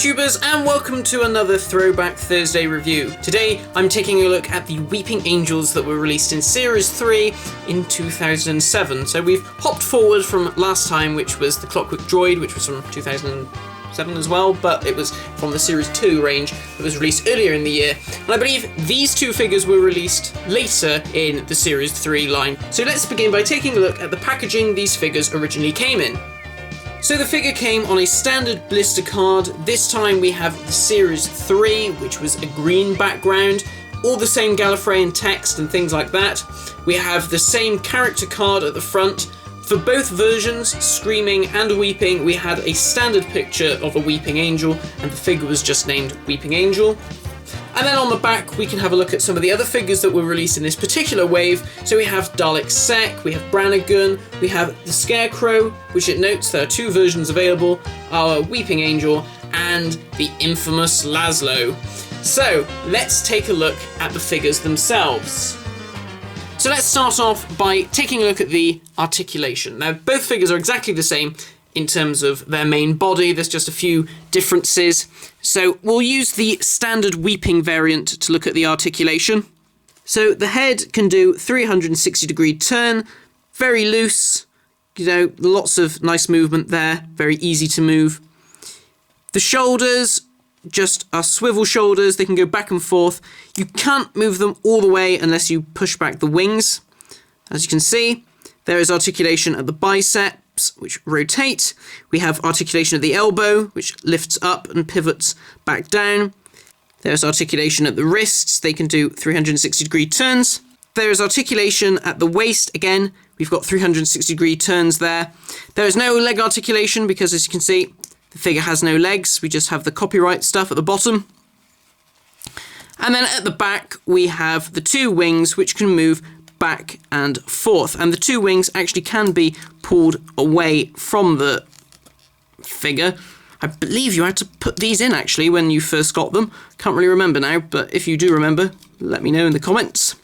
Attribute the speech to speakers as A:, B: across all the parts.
A: YouTubers, and welcome to another Throwback Thursday review. Today I'm taking a look at the Weeping Angels that were released in Series 3 in 2007. So we've hopped forward from last time, which was the Clockwork Droid, which was from 2007 as well, but it was from the Series 2 range that was released earlier in the year. And I believe these two figures were released later in the Series 3 line. So let's begin by taking a look at the packaging these figures originally came in. So the figure came on a standard blister card. This time we have the Series 3, which was a green background, all the same Gallifreyan text and things like that. We have the same character card at the front. For both versions, Screaming and Weeping, we had a standard picture of a Weeping Angel, and the figure was just named Weeping Angel. And then on the back, we can have a look at some of the other figures that were released in this particular wave. So we have Dalek Sec, we have Brannigan, we have the Scarecrow, which it notes there are two versions available, our Weeping Angel, and the infamous Laszlo. So let's take a look at the figures themselves. So let's start off by taking a look at the articulation. Now, both figures are exactly the same in terms of their main body. There's just a few differences. So we'll use the standard Weeping variant to look at the articulation. So the head can do 360-degree turn, very loose, lots of nice movement there, very easy to move. The shoulders just are swivel shoulders, they can go back and forth. You can't move them all the way unless you push back the wings. As you can see, there is articulation at the biceps, which rotate. We have articulation at the elbow, which lifts up and pivots back down. There's articulation at the wrists, they can do 360-degree turns. There is articulation at the waist, again, we've got 360-degree turns there. There is no leg articulation because, as you can see, the figure has no legs, we just have the copyright stuff at the bottom. And then at the back, we have the two wings, which can move back and forth, and the two wings actually can be pulled away from the figure. I believe you had to put these in actually when you first got them. Can't really remember now, but if you do remember, let me know in the comments.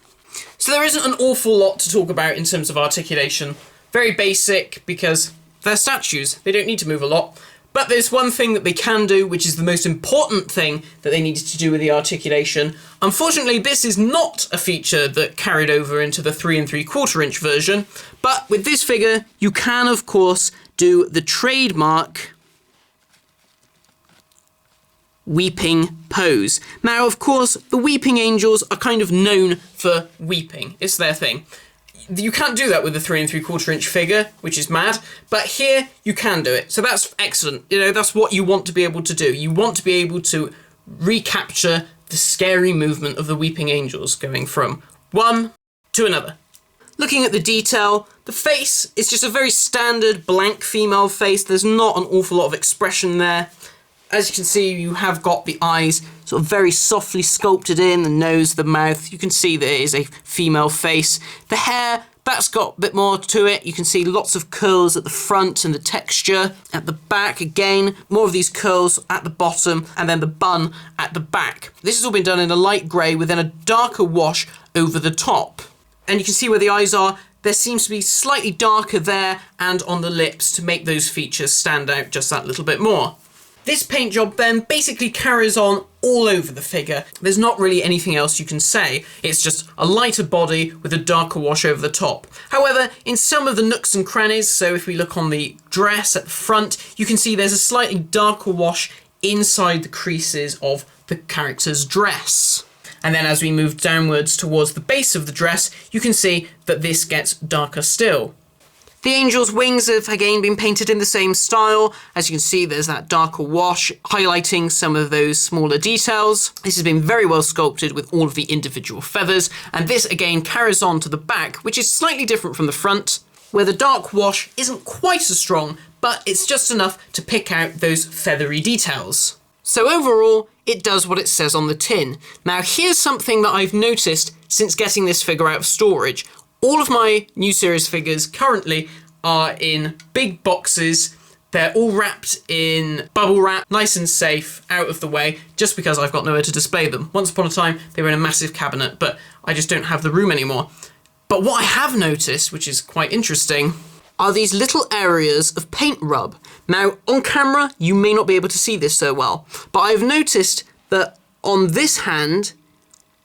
A: So there isn't an awful lot to talk about in terms of articulation. Very basic because they're statues, they don't need to move a lot. But there's one thing that they can do, which is the most important thing that they needed to do with the articulation. Unfortunately, this is not a feature that carried over into the 3 3/4 inch version, but with this figure, you can, of course, do the trademark weeping pose. Now, of course, the Weeping Angels are kind of known for weeping. It's their thing. You can't do that with the 3 3/4 inch figure, which is mad, but here you can do it. So that's excellent. That's what you want to be able to do. You want to be able to recapture the scary movement of the Weeping Angels going from one to another. Looking at the detail, the face is just a very standard blank female face. There's not an awful lot of expression there. As you can see, you have got the eyes sort of very softly sculpted in, the nose, the mouth. You can see that it is a female face. The hair, that's got a bit more to it. You can see lots of curls at the front and the texture. At the back, again, more of these curls at the bottom, and then the bun at the back. This has all been done in a light grey with then a darker wash over the top. And you can see where the eyes are. There seems to be slightly darker there and on the lips to make those features stand out just that little bit more. This paint job then basically carries on all over the figure. There's not really anything else you can say. It's just a lighter body with a darker wash over the top. However, in some of the nooks and crannies, so if we look on the dress at the front, you can see there's a slightly darker wash inside the creases of the character's dress. And then as we move downwards towards the base of the dress, you can see that this gets darker still. The Angel's wings have again been painted in the same style. As you can see, there's that darker wash highlighting some of those smaller details. This has been very well sculpted with all of the individual feathers, and this again carries on to the back, which is slightly different from the front, where the dark wash isn't quite as strong, but it's just enough to pick out those feathery details. So overall, it does what it says on the tin. Now here's something that I've noticed since getting this figure out of storage. All of my new series figures currently are in big boxes. They're all wrapped in bubble wrap, nice and safe, out of the way, just because I've got nowhere to display them. Once upon a time, they were in a massive cabinet, but I just don't have the room anymore. But what I have noticed, which is quite interesting, are these little areas of paint rub. Now, on camera, you may not be able to see this so well, but I've noticed that on this hand,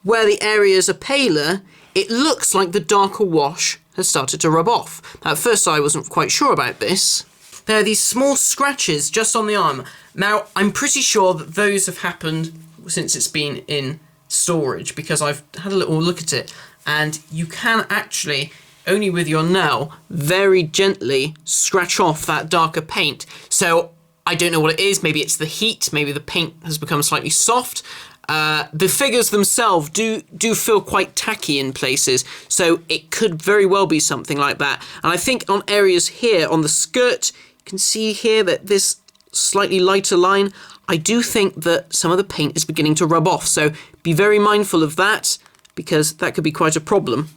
A: where the areas are paler, it looks like the darker wash has started to rub off. Now, at first I wasn't quite sure about this. There are these small scratches just on the arm. Now, I'm pretty sure that those have happened since it's been in storage, because I've had a little look at it, and you can actually, only with your nail, very gently scratch off that darker paint. So I don't know what it is. Maybe it's the heat. Maybe the paint has become slightly soft. The figures themselves do feel quite tacky in places, so it could very well be something like that. And I think on areas here on the skirt, you can see here that this slightly lighter line, I do think that some of the paint is beginning to rub off. So be very mindful of that, because that could be quite a problem.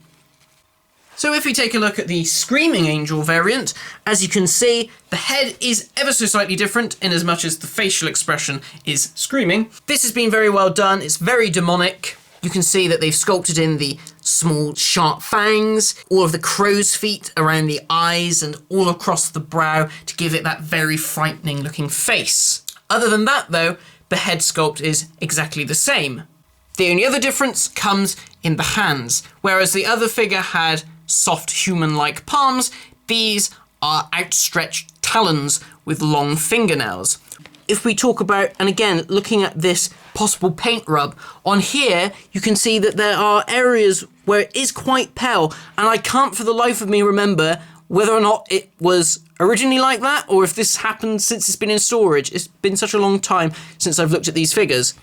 A: So if we take a look at the Screaming Angel variant, as you can see, the head is ever so slightly different in as much as the facial expression is screaming. This has been very well done. It's very demonic. You can see that they've sculpted in the small sharp fangs, all of the crow's feet around the eyes and all across the brow to give it that very frightening looking face. Other than that though, the head sculpt is exactly the same. The only other difference comes in the hands. Whereas the other figure had soft human-like palms, these are outstretched talons with long fingernails. If we talk about, and again, looking at this possible paint rub, on here you can see that there are areas where it is quite pale, and I can't for the life of me remember whether or not it was originally like that, or if this happened since it's been in storage. It's been such a long time since I've looked at these figures.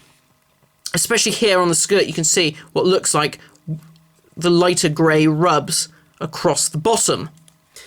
A: Especially here on the skirt, you can see what looks like the lighter grey rubs across the bottom.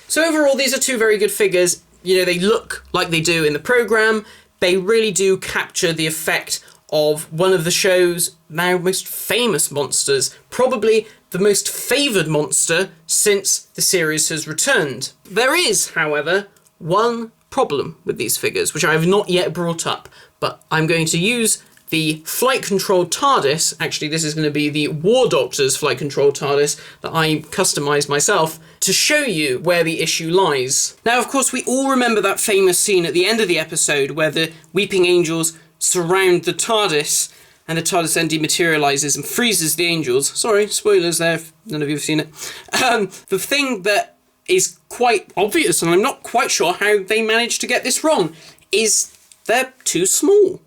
A: So overall, these are two very good figures. You know, they look like they do in the programme. They really do capture the effect of one of the show's now most famous monsters, probably the most favoured monster since the series has returned. There is, however, one problem with these figures, which I have not yet brought up, but I'm going to use the flight-controlled TARDIS. Actually, this is going to be the War Doctor's flight-controlled TARDIS that I customised myself to show you where the issue lies. Now, of course, we all remember that famous scene at the end of the episode where the Weeping Angels surround the TARDIS and the TARDIS then dematerialises and freezes the angels. Sorry, spoilers there if none of you have seen it. The thing that is quite obvious, and I'm not quite sure how they managed to get this wrong, is they're too small.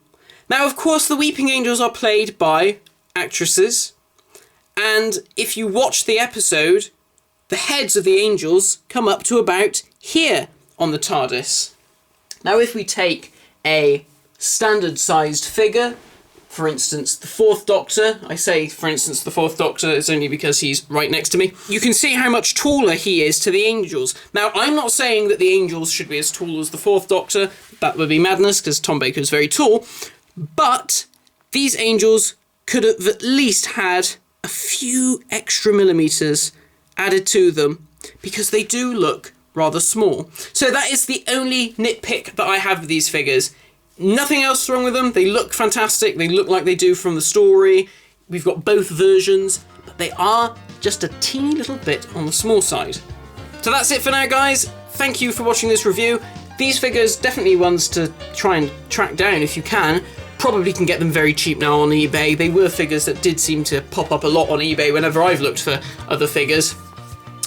A: Now, of course, the Weeping Angels are played by actresses, and if you watch the episode, the heads of the angels come up to about here on the TARDIS. Now, if we take a standard-sized figure, for instance, the Fourth Doctor, I say, for instance, the Fourth Doctor, it's only because he's right next to me, you can see how much taller he is to the angels. Now, I'm not saying that the angels should be as tall as the Fourth Doctor. That would be madness, because Tom Baker is very tall. But these angels could have at least had a few extra millimetres added to them, because they do look rather small. So that is the only nitpick that I have with these figures. Nothing else wrong with them. They look fantastic. They look like they do from the story. We've got both versions, but they are just a teeny little bit on the small side. So that's it for now, guys. Thank you for watching this review. These figures, definitely ones to try and track down if you can. Probably can get them very cheap now on eBay. They were figures that did seem to pop up a lot on eBay whenever I've looked for other figures.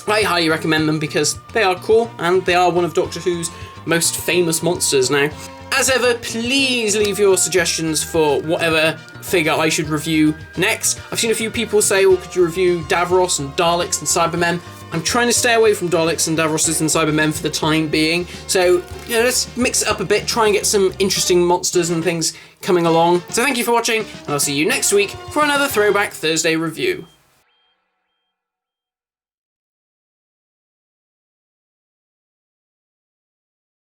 A: I highly recommend them because they are cool and they are one of Doctor Who's most famous monsters now. As ever, please leave your suggestions for whatever figure I should review next. I've seen a few people say, oh, could you review Davros and Daleks and Cybermen? I'm trying to stay away from Daleks and Davroses and Cybermen for the time being. So, you know, let's mix it up a bit, try and get some interesting monsters and things coming along. So thank you for watching, and I'll see you next week for another Throwback Thursday review.